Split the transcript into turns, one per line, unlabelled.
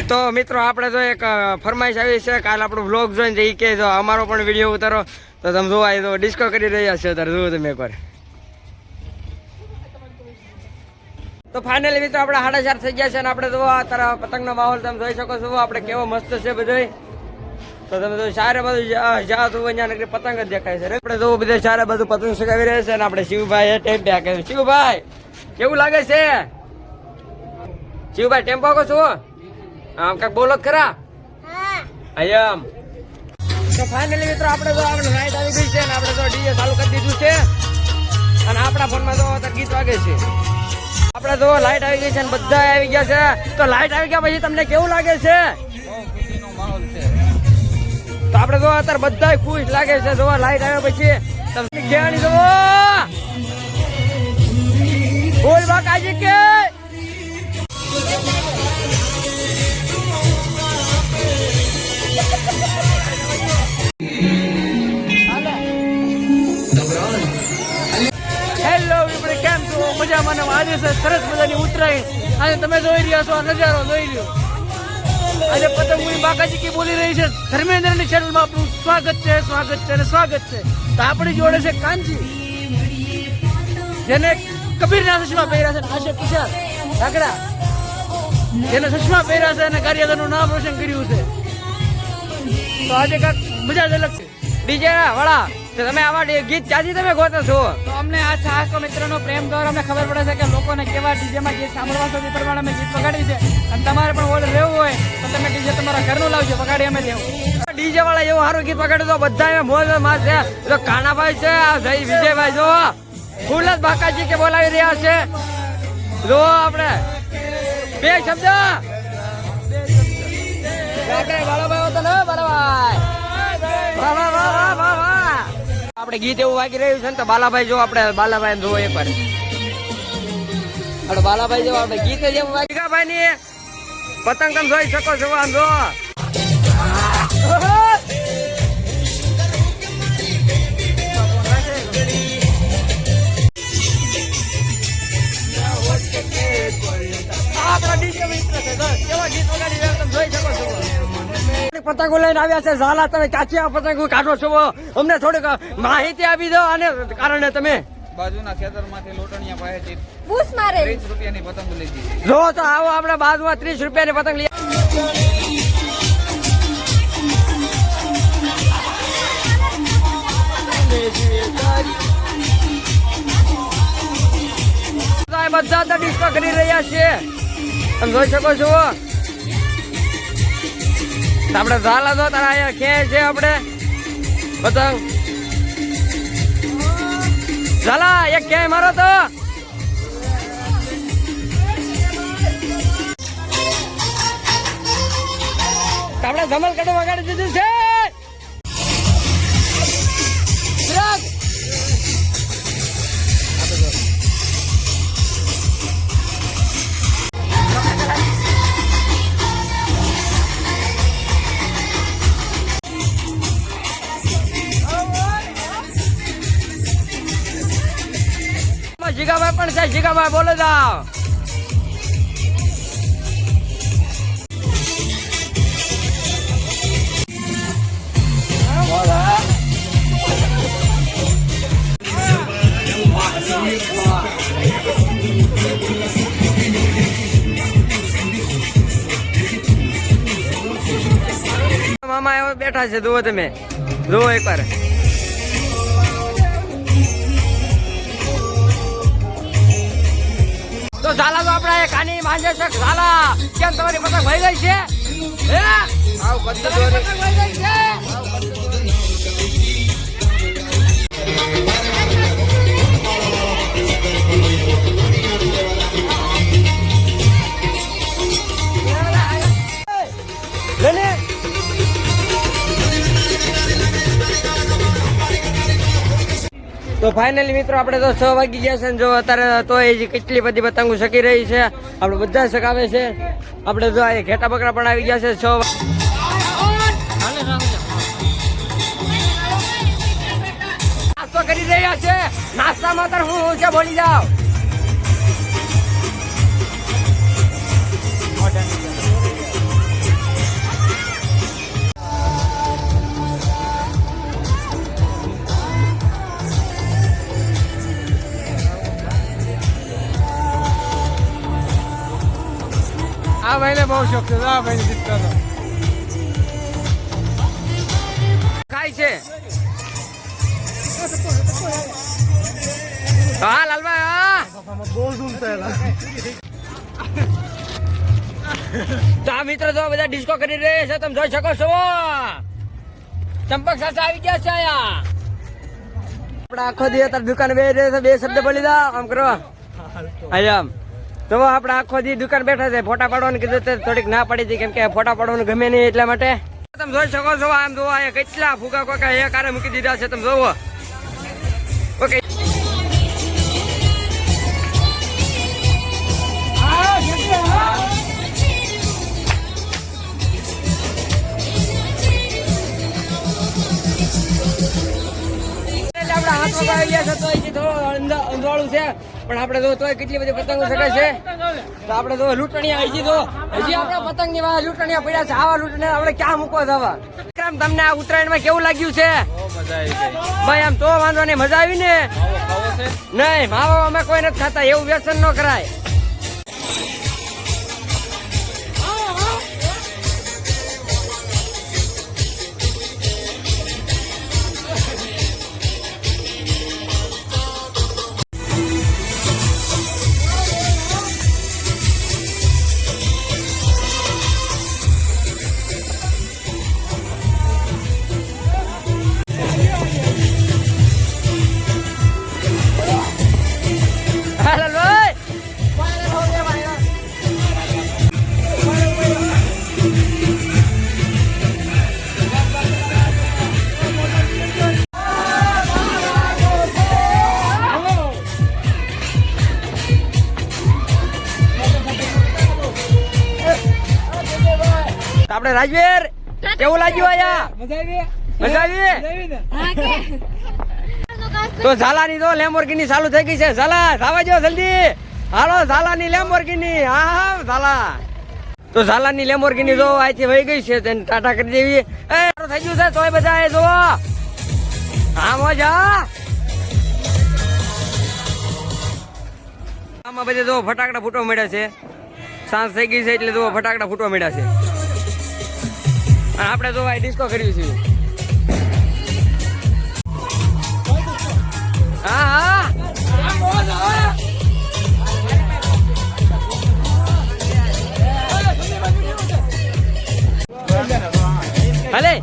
તો મિત્રો આપણે તો એક ફરમાઈશ આવી છે, કાલ આપણો વ્લોગ જોઈને એ કે જો અમારો પણ વિડીયો ઉતારો, તો તમે જોવા તો ડિસ્કો કરી રહ્યા છો. ત્યારે જુઓ તમે એકવાર. તો ફાઇનલી મિત્રો આપણે 4:30 થઈ ગયા છે અને આપણે જોવા અત્યારે પતંગનો માહોલ તમે જોઈ શકો છો. આપણે કેવો મસ્ત છે બધો. તો તમે તો સારે બધું જ્યાં જોવો ત્યાં પતંગ જ દેખાય છે. આપણે જોવું બધા સારે બધું પતંગ સગાવી રહ્યા છે અને આપણે શિવભાઈ ટેમ્પે કે શિવભાઈ કેવું લાગે છે? શિવભાઈ ટેમ્પો કો છો? આમ કાક બોલો ખરા. આયમ તો ફાઇનલી મિત્રો આપણે તો લાઈટ આવી ગઈ છે અને આપણે તો ડીજે ચાલુ કરી દીધું છે અને આપણા ફોનમાં તો ગીત વાગે છે. આપણે તો લાઈટ આવી ગઈ છે અને બધા આવી ગયા છે. તો લાઈટ આવી ગયા પછી તમને કેવું લાગે છે?
ખુશીનો માહોલ છે.
તો આપણે તો અત્યારે બધા ખુશ લાગે છે. જો લાઈટ આવ્યા પછી તમને ક્યાંની જો બોલ બાકાજી કે મજામાં આજે છે સરસ મજાની ઉતરાયણ. આજે તમે જોઈ રહ્યા છો નજારો જોઈ લ્યો. આજે પતંગુની બાકાજી કી બોલી રહી છે. ધર્મેન્દ્રની ચેનલમાં આપણું સ્વાગત છે, સ્વાગત છે અને સ્વાગત છે. તો આપણી જોડે છે કાનજી, જેને કબીરના ચશ્મા પહેર્યા છે. આશે કિશોર ઢાકડા જેને ચશ્મા પહેર્યા છે અને કાર્યકરનું નામ રોશન કર્યું છે. તો આજે કાંક મજા જ અલગ છે. ડીજે વાળા તમે આવા ગીત ક્યાંથી તમે ગોતો છો?
તો અમને આ ચાહકો મિત્રનો પ્રેમ દ્વારા અમને ખબર પડે છે કે લોકોને કેવા ડીજેમાં ગીત સાંભળવા છે. તે પ્રમાણે અમે ગીત વગાડી છે. અને તમારે પણ ઓર્ડર લેવું હોય તો તમે ડીજે તમારા ઘરનું લાવજો, વગાડી અમે દેવું.
ડીજે વાળા એવું સારું ગીત વગાડ્યું તો બધા મોજ માં છે. તો કાનાભાઈ છે, જય વિજયભાઈ જો ફૂલ જ બાકાજી કે બોલાવી રહ્યા છે. જો આપણે બે શબ્દ આપણે બાળાભાઈ હતો ને બાળાભાઈ આપણે ગીત એવું વાગી રહ્યું છે ને. તો બાલાભાઈ જો આપણે બાલાભાઈ જોવો એક વાર. આપણે બાલાભાઈ જો આપણે ગીત જેવું વાગી ભાઈ ની પતંગ તમે જોઈ શકો છો. આમ જો પતંગો લઈને આવ્યા છે. ઝાલા તમે કાચી આ પતંગો કાઢો છો, અમને થોડીક માહિતી આપી દો. આને કારણે તમે
બાજુના ખેતરમાંથી લોટણિયા પાસેથી
બૂસ મારે
30 રૂપિયાની પતંગ લીધી.
જો તો આવો આપણે બાજુમાં 30 રૂપિયાની પતંગ લઈ બધા તો ડિસ્કો કરી રહ્યા છે. તમે જોઈ શકો છો. આપણે ઝાલા જો તારા અહીંયા ખેંચ છે. આપણે પતંગ ઝાલા એક ક્યાંય મારો તો આપણે ધમલ કડો વગાડી દીધું છે. જીગાભાઈ પણ છે. જીગાભાઈ બોલો જાઓ. મામા એવો બેઠા છે. જુઓ તમે જુઓ એક વાર. તો ઝાલા તો આપણા કાની માંજે છે. ઝાલા કેમ તમારી પતંગ ભઈ ગઈ છે? હે આવ કદી દોરી પતંગ ભઈ ગઈ છે. લેને તો ફાઇનલી મિત્રો આપણે તો 6 વાગી ગયા છે. જો અત્યારે તો એ કેટલી બધી પતંગો શકી રહી છે. આપણે બધા શકાવે છે. આપણે જો આ ઘેટા બકરા પણ આવી ગયા છે. 6 નાસ્તો કરી રહ્યા છે. નાસ્તામાં તો હું છે બોલી જાઓ.
ભાઈને બહુ શોખ છે આ ભાઈને ડિસ્કોનો
ખાય છે હા લાલભાઈ હા તો આ મિત્ર તો બધા ડિસ્કો કરી રહ્યા છે તમે જોઈ શકો છો ચંપક સાચા આવી ગયા છે આયા આપણે આખો દી અત્યારે દુકાન બે રહે છે બે શબ્દ બોલી દો આમ કરો આમ તો આપણે આખો દી દુકાન બેઠા છે ફોટા પાડવાનું કીધું તો થોડીક ના પડી હતી કેમ કે ફોટા પાડવાનું ગમે નહીં એટલા માટે તમે જોઈ શકો છો આમ જોવો અહીંયા કેટલા ફુગા કોકા એક આરે મૂકી દીધા છે તમે જોવો ઓકે અંધાળું છે પણ આપણે જો તોય કેટલી બધી પતંગો શકે છે તો આપણે જો લૂંટણીયા હજી તો હજી આપણા પતંગ ની વાળા લૂંટણીયા પડ્યા છે આવા લૂંટણીયા આપણે ક્યાં મૂકવા જવા તમને આ ઉત્તરાયણમાં કેવું લાગ્યું છે ભાઈ આમ તો વાંધો નહીં મજા આવી ને નહીં માવો અમે કોઈ નથી ખાતા એવું વ્યસન ન કરાય આપણે રાજવીર કેવું લાગ્યું આયા મજા આવી તો ઝાલાની તો લેમ્બોર્ગિની ચાલુ થઈ ગઈ છે ઝાલા જાવા જો જલ્દી હાલો ઝાલાની લેમ્બોર્ગિની હા હા ઝાલા તો ઝાલાની લેમ્બોર્ગિની જો અહીંથી વહી ગઈ છે તેને ટાટા કરી દેવી એ થઈ ગયું છે તોય બધા એ જોવો હા મજા આમાં બધે જો ફટાકડા ફૂટવા મળ્યા છે સાંજ થઈ ગઈ છે એટલે જો ફટાકડા ફૂટવા મળ્યા છે આપણે તો ભાઈ ડિસ્કો કર્યું છે હા હા ભલે